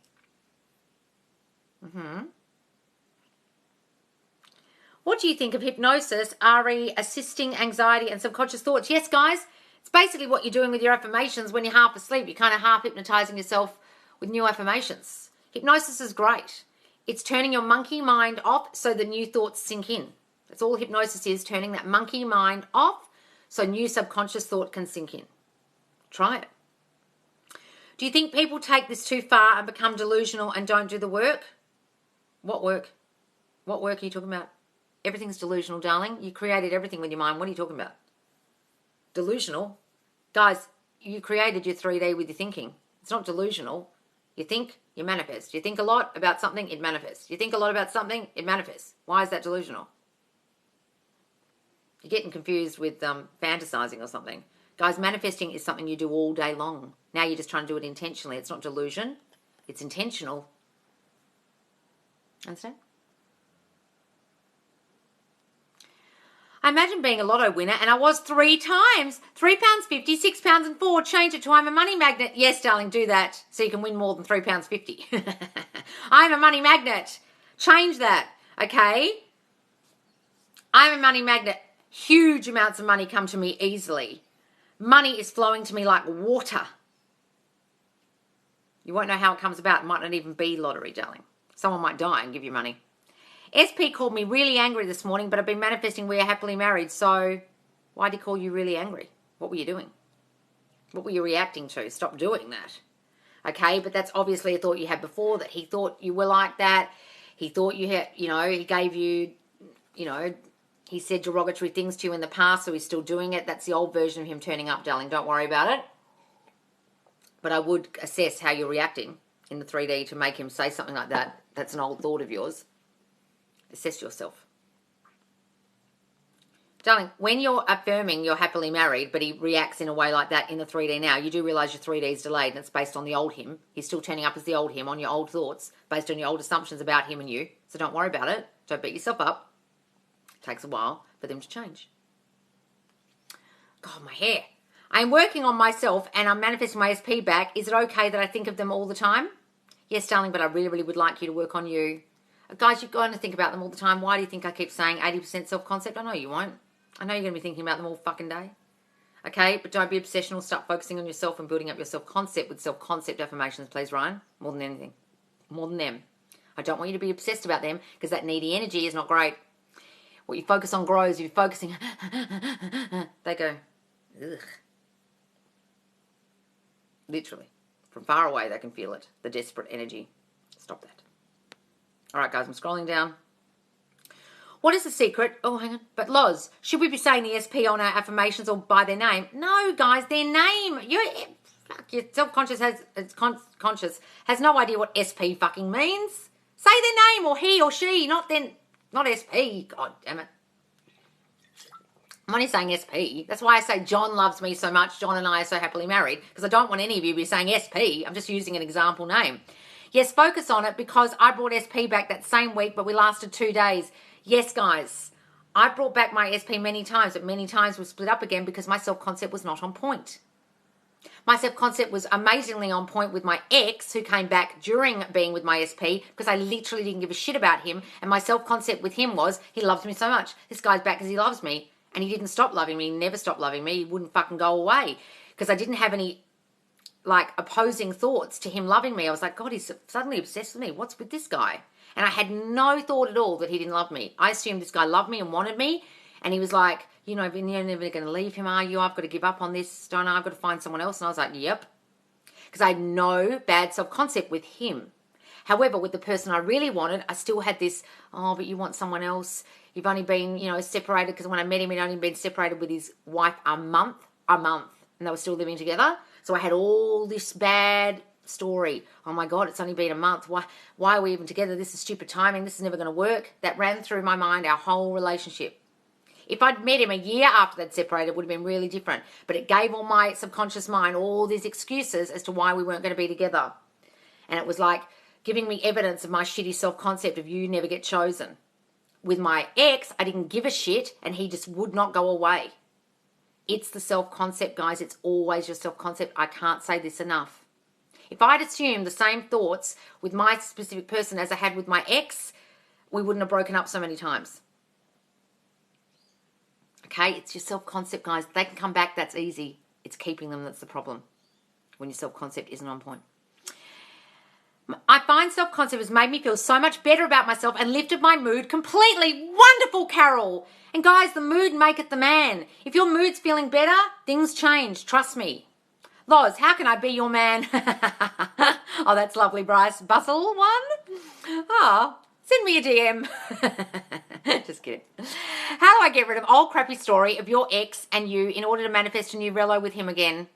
What do you think of hypnosis, RE, assisting anxiety and subconscious thoughts? Yes, guys, it's basically what you're doing with your affirmations when you're half asleep. You're kind of half hypnotizing yourself with new affirmations. Hypnosis is great. It's turning your monkey mind off so the new thoughts sink in. That's all hypnosis is, turning that monkey mind off so new subconscious thought can sink in. Try it. Do you think people take this too far and become delusional and don't do the work? What work? What work are you talking about? Everything's delusional, darling. You created everything with your mind. What are you talking about? Delusional? Guys, you created your 3D with your thinking. It's not delusional. You think, you manifest. You think a lot about something, it manifests. You think a lot about something, it manifests. Why is that delusional? You're getting confused with fantasizing or something. Guys, manifesting is something you do all day long. Now you're just trying to do it intentionally. It's not delusion. It's intentional. Understand? I imagine being a lotto winner, and I was 3 times. £3.50, £6 and 4. Change it to I'm a money magnet. Yes, darling, do that so you can win more than £3.50. I'm a money magnet. Change that, okay? I'm a money magnet. Huge amounts of money come to me easily. Money is flowing to me like water. You won't know how it comes about. It might not even be lottery, darling. Someone might die and give you money. SP called me really angry this morning, but I've been manifesting we are happily married. So why did he call you really angry? What were you doing? What were you reacting to? Stop doing that. Okay, but that's obviously a thought you had before, that he thought you were like that. He thought you had, he gave you, he said derogatory things to you in the past, so he's still doing it. That's the old version of him turning up, darling. Don't worry about it. But I would assess how you're reacting in the 3D to make him say something like that. That's an old thought of yours. Assess yourself. Darling, when you're affirming you're happily married, but he reacts in a way like that in the 3D now, you do realise your 3D is delayed and it's based on the old him. He's still turning up as the old him on your old thoughts, based on your old assumptions about him and you. So don't worry about it. Don't beat yourself up. It takes a while for them to change. God, my hair. I am working on myself and I'm manifesting my SP back. Is it okay that I think of them all the time? Yes, darling, but I really, really would like you to work on you. Guys, you're going to think about them all the time. Why do you think I keep saying 80% self-concept? I know you won't. I know you're going to be thinking about them all fucking day. Okay, but don't be obsessional. Start focusing on yourself and building up your self-concept with self-concept affirmations, please, Ryan. More than anything. More than them. I don't want you to be obsessed about them because that needy energy is not great. What you focus on grows. If you're focusing, they go, ugh. Literally. From far away, they can feel it. The desperate energy. Stop that. All right, guys, I'm scrolling down. What is the secret? Oh, hang on. But Loz, should we be saying the SP on our affirmations or by their name? No, guys, their name. Your self-conscious conscious has no idea what SP fucking means. Say their name or he or she, not SP. God damn it. I'm only saying SP. That's why I say John loves me so much. John and I are so happily married because I don't want any of you to be saying SP. I'm just using an example name. Yes, focus on it because I brought SP back that same week, but we lasted 2 days. Yes, guys, I brought back my SP many times, but many times we split up again because my self-concept was not on point. My self-concept was amazingly on point with my ex who came back during being with my SP because I literally didn't give a shit about him. And my self-concept with him was he loves me so much. This guy's back because he loves me. And he didn't stop loving me. He never stopped loving me. He wouldn't fucking go away because I didn't have any opposing thoughts to him loving me. I was like, God, he's suddenly obsessed with me. What's with this guy? And I had no thought at all that he didn't love me. I assumed this guy loved me and wanted me. And he was like, you're never going to leave him, are you? I've got to give up on this, don't I? I've got to find someone else. And I was like, yep. Because I had no bad self-concept with him. However, with the person I really wanted, I still had this, oh, but you want someone else. You've only been, separated. Because when I met him, he'd only been separated with his wife a month. And they were still living together. So I had all this bad story. Oh my God, it's only been a month. Why are we even together? This is stupid timing. This is never going to work. That ran through my mind our whole relationship. If I'd met him a year after they'd separated, it would have been really different. But it gave all my subconscious mind all these excuses as to why we weren't going to be together. And it was like giving me evidence of my shitty self-concept of you never get chosen. With my ex, I didn't give a shit and he just would not go away. It's the self-concept, guys. It's always your self-concept. I can't say this enough. If I'd assumed the same thoughts with my specific person as I had with my ex, we wouldn't have broken up so many times. Okay, it's your self-concept, guys. They can come back, that's easy. It's keeping them that's the problem when your self-concept isn't on point. I find self-concept has made me feel so much better about myself and lifted my mood completely. Wonderful, Carol. And guys, the mood maketh the man. If your mood's feeling better, things change. Trust me. Loz, how can I be your man? Oh, that's lovely, Bryce. Bustle one? Oh, send me a DM. Just kidding. How do I get rid of old crappy story of your ex and you in order to manifest a new relo with him again?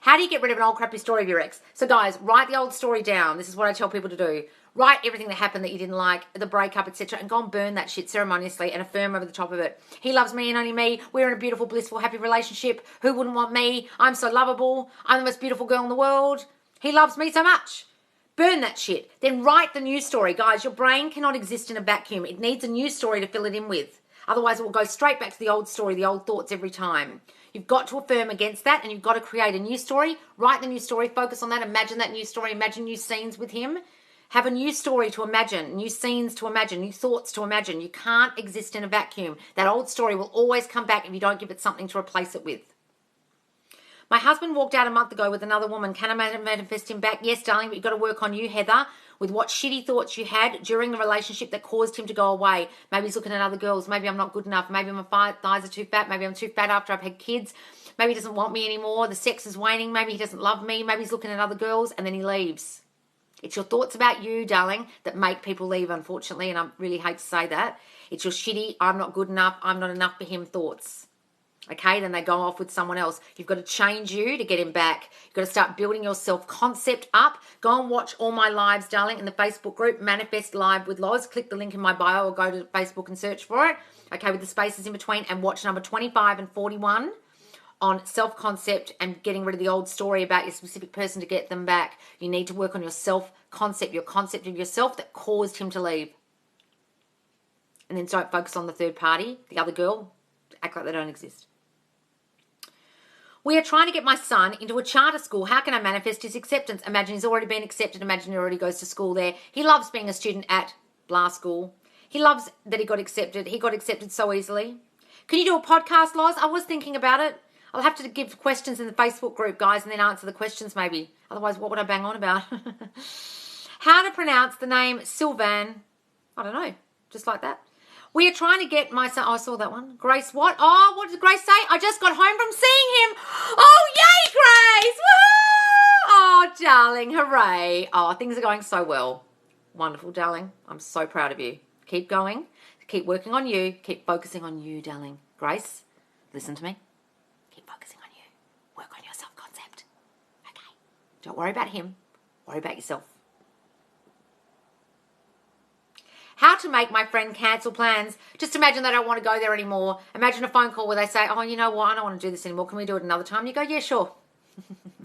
How do you get rid of an old crappy story of your ex? So guys, write the old story down. This is what I tell people to do. Write everything that happened that you didn't like, the breakup, etc., and go and burn that shit ceremoniously and affirm over the top of it. He loves me and only me. We're in a beautiful, blissful, happy relationship. Who wouldn't want me? I'm so lovable. I'm the most beautiful girl in the world. He loves me so much. Burn that shit. Then write the new story. Guys, your brain cannot exist in a vacuum. It needs a new story to fill it in with. Otherwise, it will go straight back to the old story, the old thoughts every time. You've got to affirm against that and you've got to create a new story. Write the new story. Focus on that. Imagine that new story. Imagine new scenes with him. Have a new story to imagine, new scenes to imagine, new thoughts to imagine. You can't exist in a vacuum. That old story will always come back if you don't give it something to replace it with. My husband walked out a month ago with another woman. Can I manifest him back? Yes, darling, but you've got to work on you, Heather, with what shitty thoughts you had during the relationship that caused him to go away. Maybe he's looking at other girls. Maybe I'm not good enough. Maybe my thighs are too fat. Maybe I'm too fat after I've had kids. Maybe he doesn't want me anymore. The sex is waning. Maybe he doesn't love me. Maybe he's looking at other girls and then he leaves. It's your thoughts about you, darling, that make people leave, unfortunately, and I really hate to say that. It's your shitty, I'm not good enough, I'm not enough for him thoughts. Okay, then they go off with someone else. You've got to change you to get him back. You've got to start building your self-concept up. Go and watch all my lives, darling, in the Facebook group, Manifest Live with Loz. Click the link in my bio or go to Facebook and search for it, okay, with the spaces in between, and watch number 25 and 41. On self-concept and getting rid of the old story about your specific person to get them back. You need to work on your self-concept, your concept of yourself that caused him to leave. And then don't focus on the third party, the other girl. Act like they don't exist. We are trying to get my son into a charter school. How can I manifest his acceptance? Imagine he's already been accepted. Imagine he already goes to school there. He loves being a student at blah school. He loves that he got accepted. He got accepted so easily. Can you do a podcast, Loz? I was thinking about it. I'll have to give questions in the Facebook group, guys, and then answer the questions maybe. Otherwise, what would I bang on about? How to pronounce the name Sylvan? I don't know. Just like that. We are trying to get my son. Oh, I saw that one. Grace, what? Oh, what did Grace say? I just got home from seeing him. Oh, yay, Grace. Woo! Oh, darling. Hooray. Oh, things are going so well. Wonderful, darling. I'm so proud of you. Keep going. Keep working on you. Keep focusing on you, darling. Grace, listen to me. Keep focusing on you. Work on your self-concept. Okay. Don't worry about him. Worry about yourself. How to make my friend cancel plans. Just imagine they don't want to go there anymore. Imagine a phone call where they say, oh, you know what? I don't want to do this anymore. Can we do it another time? You go, yeah, sure.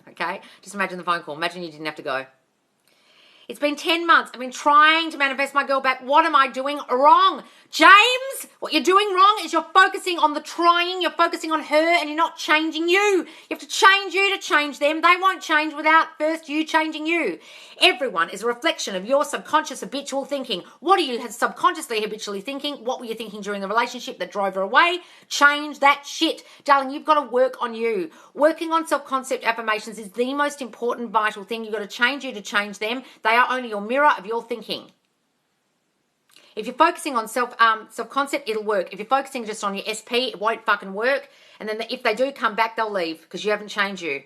Okay? Just imagine the phone call. Imagine you didn't have to go. It's been 10 months. I've been trying to manifest my girl back. What am I doing wrong? James, what you're doing wrong is you're focusing on the trying. You're focusing on her and you're not changing you. You have to change you to change them. They won't change without first you changing you. Everyone is a reflection of your subconscious habitual thinking. What are you subconsciously habitually thinking? What were you thinking during the relationship that drove her away? Change that shit. Darling, you've got to work on you. Working on self-concept affirmations is the most important vital thing. You've got to change you to change them. They are only your mirror of your thinking. If you're focusing on self-concept, it'll work. If you're focusing just on your SP, it won't fucking work. And then if they do come back, they'll leave because you haven't changed you.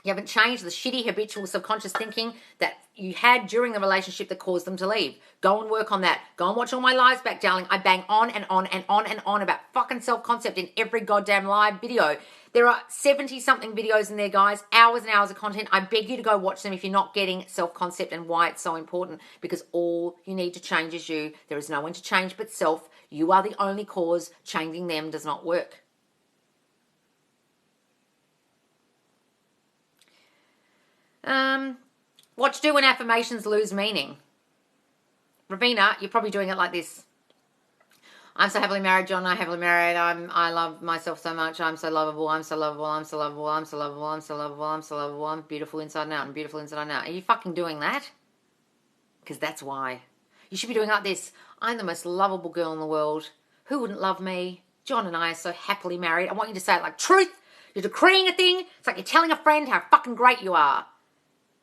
You haven't changed the shitty habitual subconscious thinking that you had during the relationship that caused them to leave. Go and work on that. Go and watch all my lives back, darling. I bang on and on and on and on about fucking self-concept in every goddamn live video. There are 70-something videos in there, guys. Hours and hours of content. I beg you to go watch them if you're not getting self-concept and why it's so important. Because all you need to change is you. There is no one to change but self. You are the only cause. Changing them does not work. What to do when affirmations lose meaning? Ravina, you're probably doing it like this. I'm so happily married, John. I'm happily married. I love myself so much. I'm so lovable. I'm so lovable. I'm so lovable. I'm so lovable. I'm so lovable. I'm so lovable. I'm beautiful inside and out. I'm beautiful inside and out. Are you fucking doing that? Because that's why. You should be doing like this. I'm the most lovable girl in the world. Who wouldn't love me? John and I are so happily married. I want you to say it like truth. You're decreeing a thing. It's like you're telling a friend how fucking great you are.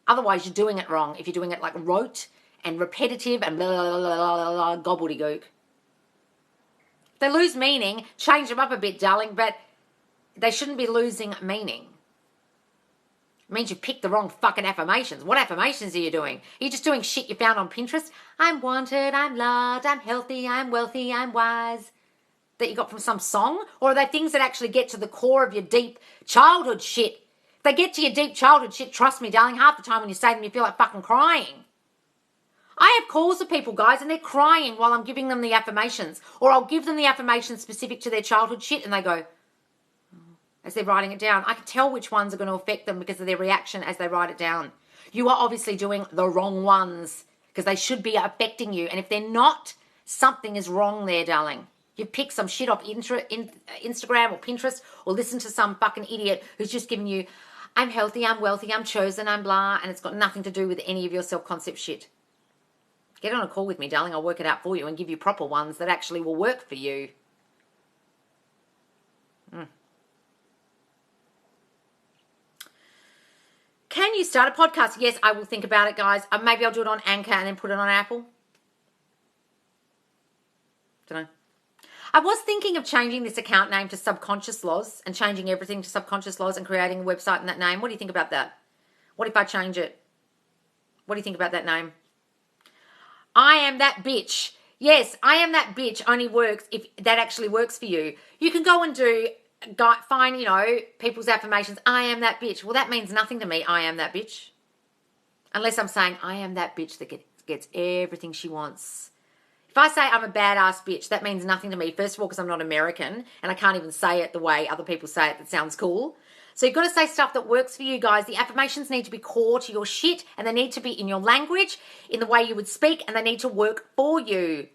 Otherwise, you're doing it wrong. If you're doing it like rote and repetitive and blah, blah, blah, blah, blah, gobbledygook. If they lose meaning, change them up a bit, darling, but they shouldn't be losing meaning. It means you've picked the wrong fucking affirmations. What affirmations are you doing? Are you just doing shit you found on Pinterest? I'm wanted, I'm loved, I'm healthy, I'm wealthy, I'm wise. That you got from some song? Or are they things that actually get to the core of your deep childhood shit? If they get to your deep childhood shit, trust me, darling, half the time when you say them, you feel like fucking crying. I have calls with people, guys, and they're crying while I'm giving them the affirmations. Or I'll give them the affirmations specific to their childhood shit, and they go, as they're writing it down. I can tell which ones are going to affect them because of their reaction as they write it down. You are obviously doing the wrong ones because they should be affecting you. And if they're not, something is wrong there, darling. You've picked some shit off Instagram or Pinterest or listened to some fucking idiot who's just giving you, I'm healthy, I'm wealthy, I'm chosen, I'm blah, and it's got nothing to do with any of your self-concept shit. Get on a call with me, darling. I'll work it out for you and give you proper ones that actually will work for you. Can you start a podcast? Yes, I will think about it, guys. Maybe I'll do it on Anchor and then put it on Apple. Don't know. I was thinking of changing this account name to Subconscious Laws and changing everything to Subconscious Laws and creating a website in that name. What do you think about that? What if I change it? What do you think about that name? I am that bitch. Yes, I am that bitch only works if that actually works for you. You can go and find, people's affirmations. I am that bitch. Well, that means nothing to me. I am that bitch. Unless I'm saying I am that bitch that gets everything she wants. If I say I'm a badass bitch, that means nothing to me. First of all, because I'm not American and I can't even say it the way other people say it that sounds cool. So you've got to say stuff that works for you, guys. The affirmations need to be core to your shit and they need to be in your language, in the way you would speak, and they need to work for you.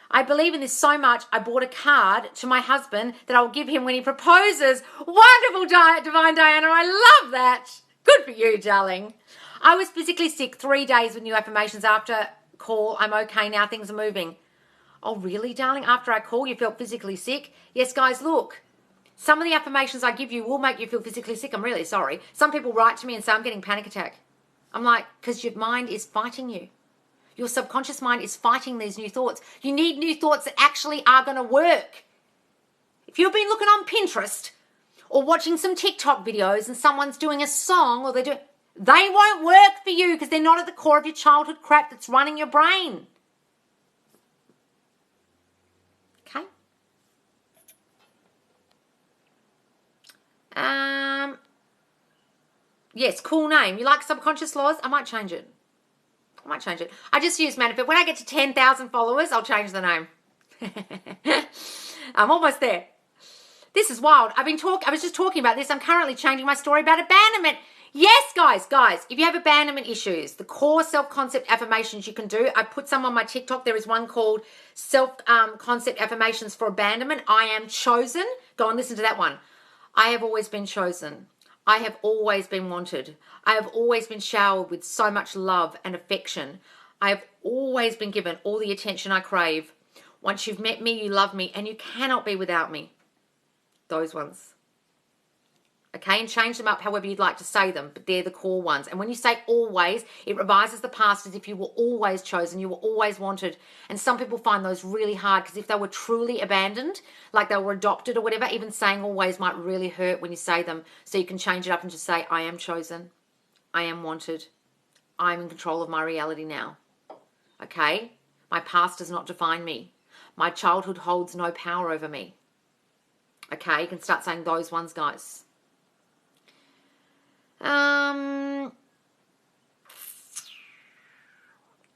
I believe in this so much, I bought a card to my husband that I'll give him when he proposes. Wonderful, Divine Diana. I love that. Good for you, darling. I was physically sick 3 days with new affirmations after call. I'm okay now. Things are moving. Oh, really, darling? After I call, you felt physically sick? Yes, guys, look. Some of the affirmations I give you will make you feel physically sick. I'm really sorry. Some people write to me and say, I'm getting panic attack. I'm like, because your mind is fighting you. Your subconscious mind is fighting these new thoughts. You need new thoughts that actually are going to work. If you've been looking on Pinterest or watching some TikTok videos and someone's doing a song or they won't work for you because they're not at the core of your childhood crap that's running your brain. Okay? Yes, cool name. You like subconscious laws? I might change it. I just use manifest. When I get to 10,000 followers, I'll change the name. I'm almost there. This is wild. I was just talking about this. I'm currently changing my story about abandonment. Yes, guys, if you have abandonment issues, the core self-concept affirmations you can do, I put some on my TikTok. There is one called self-concept affirmations for abandonment. I am chosen. Go and listen to that one. I have always been chosen. I have always been wanted. I have always been showered with so much love and affection. I have always been given all the attention I crave. Once you've met me, you love me, and you cannot be without me. Those ones. Okay, and change them up however you'd like to say them, but they're the core ones. And when you say always, it revises the past as if you were always chosen, you were always wanted. And some people find those really hard because if they were truly abandoned, like they were adopted or whatever, even saying always might really hurt when you say them. So you can change it up and just say, I am chosen, I am wanted, I am in control of my reality now. Okay, my past does not define me. My childhood holds no power over me. Okay, you can start saying those ones, guys.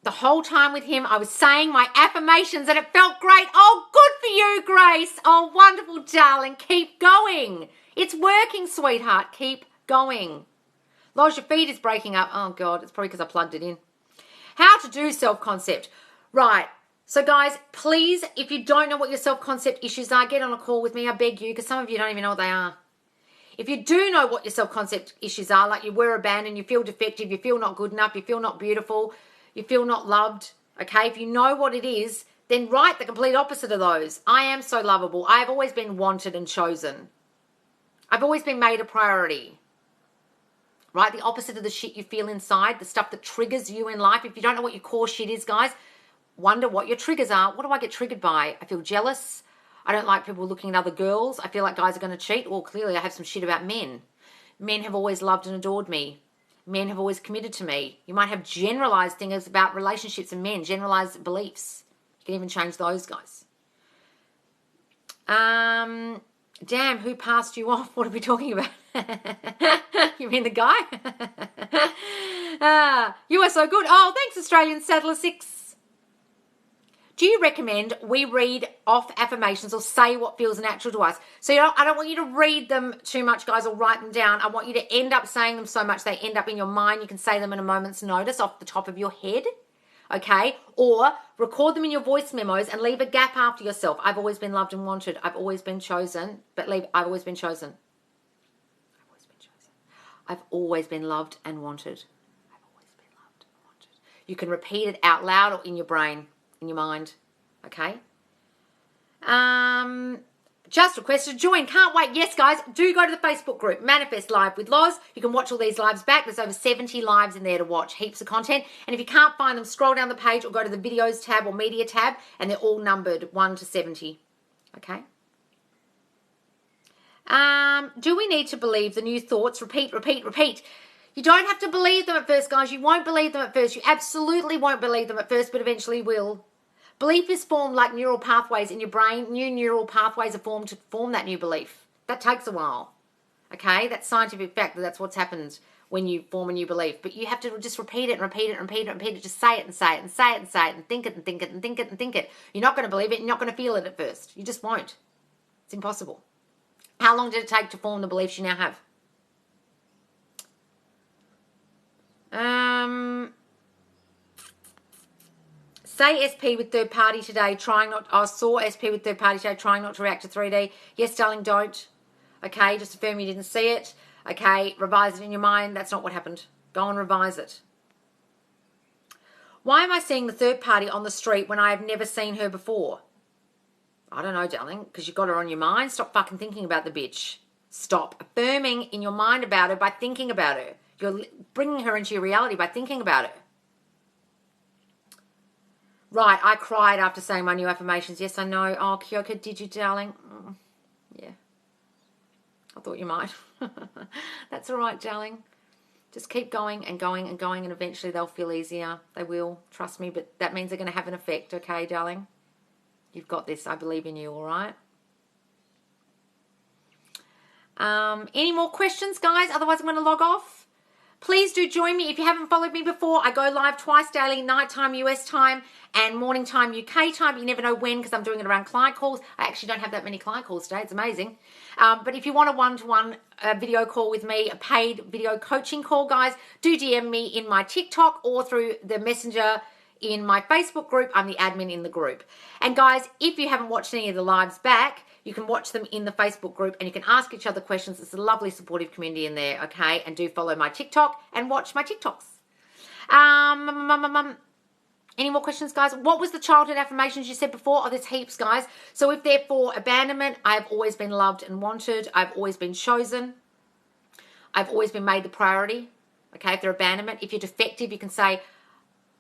The whole time with him, I was saying my affirmations and it felt great. Oh, good for you, Grace. Oh, wonderful, darling. Keep going. It's working, sweetheart. Keep going. Loz, your feed is breaking up. Oh, God, it's probably because I plugged it in. How to do self-concept. Right. So, guys, please, if you don't know what your self-concept issues are, get on a call with me. I beg you, because some of you don't even know what they are. If you do know what your self-concept issues are, like you were abandoned, you feel defective, you feel not good enough, you feel not beautiful, you feel not loved, okay? If you know what it is, then write the complete opposite of those. I am so lovable. I have always been wanted and chosen. I've always been made a priority. Right? The opposite of the shit you feel inside, the stuff that triggers you in life. If you don't know what your core shit is, guys, wonder what your triggers are. What do I get triggered by? I feel jealous. I don't like people looking at other girls. I feel like guys are going to cheat. Well, clearly I have some shit about men. Men have always loved and adored me. Men have always committed to me. You might have generalized things about relationships and men, generalized beliefs. You can even change those, guys. Damn, who passed you off? What are we talking about? You mean the guy? You are so good. Oh, thanks, Australian Saddler 6. Do you recommend we read off affirmations or say what feels natural to us? So I don't want you to read them too much, guys, or write them down. I want you to end up saying them so much they end up in your mind. You can say them in a moment's notice off the top of your head, okay? Or record them in your voice memos and leave a gap after yourself. I've always been loved and wanted. I've always been chosen, but I've always been chosen. I've always been chosen. I've always been loved and wanted. I've always been loved and wanted. You can repeat it out loud or in your brain. In your mind, okay? Just requested to join. Can't wait. Yes, guys, do go to the Facebook group, Manifest Live with Loz. You can watch all these lives back. There's over 70 lives in there to watch. Heaps of content. And if you can't find them, scroll down the page or go to the videos tab or media tab, and they're all numbered 1 to 70, okay? Do we need to believe the new thoughts? Repeat, repeat, repeat. You don't have to believe them at first, guys. You won't believe them at first. You absolutely won't believe them at first, but eventually will. Belief is formed like neural pathways in your brain. New neural pathways are formed to form that new belief. That takes a while, okay? That's scientific fact. That's what's happened when you form a new belief. But you have to just repeat it and repeat it and repeat it and repeat it. Just say it and say it and say it and say it and think it and think it and think it and think it. You're not going to believe it. You're not going to feel it at first. You just won't. It's impossible. How long did it take to form the beliefs you now have? Say SP with third party today, saw SP with third party today, trying not to react to 3D. Yes, darling, don't. Okay, just affirm you didn't see it. Okay, revise it in your mind. That's not what happened. Go and revise it. Why am I seeing the third party on the street when I have never seen her before? I don't know, darling, because you've got her on your mind. Stop fucking thinking about the bitch. Stop affirming in your mind about her by thinking about her. You're bringing her into your reality by thinking about her. Right, I cried after saying my new affirmations. Yes, I know. Oh, Kyoko, did you, darling? Yeah. I thought you might. That's all right, darling. Just keep going and going and going, and eventually they'll feel easier. They will. Trust me, but that means they're going to have an effect, okay, darling? You've got this. I believe in you, all right? Any more questions, guys? Otherwise, I'm going to log off. Please do join me. If you haven't followed me before, I go live twice daily, nighttime US time and morning time UK time. You never know when because I'm doing it around client calls. I actually don't have that many client calls today. It's amazing. But if you want a one-to-one video call with me, a paid video coaching call, guys, do DM me in my TikTok or through the messenger in my Facebook group. I'm the admin in the group. And guys, if you haven't watched any of the lives back, you can watch them in the Facebook group and you can ask each other questions. It's a lovely supportive community in there, okay? And do follow my TikTok and watch my TikToks. Any more questions, guys? What was the childhood affirmations you said before? Oh, there's heaps, guys. So if they're for abandonment, I've always been loved and wanted. I've always been chosen. I've always been made the priority, okay? If they're abandonment. If you're defective, you can say,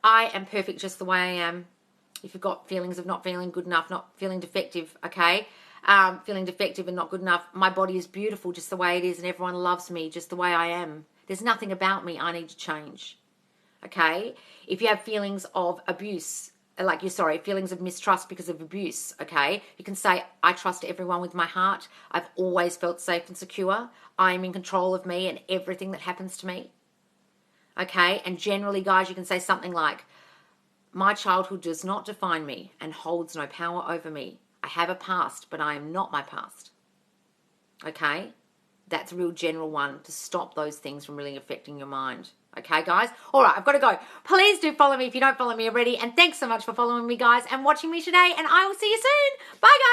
I am perfect just the way I am. If you've got feelings of not feeling good enough, not feeling defective, okay? Feeling defective and not good enough. My body is beautiful just the way it is and everyone loves me just the way I am. There's nothing about me I need to change, okay? If you have feelings of abuse, feelings of mistrust because of abuse, okay? You can say, I trust everyone with my heart. I've always felt safe and secure. I am in control of me and everything that happens to me, okay? And generally, guys, you can say something like, my childhood does not define me and holds no power over me. I have a past, but I am not my past. Okay? That's a real general one to stop those things from really affecting your mind. Okay, guys? All right, I've got to go. Please do follow me if you don't follow me already. And thanks so much for following me, guys, and watching me today. And I will see you soon. Bye, guys.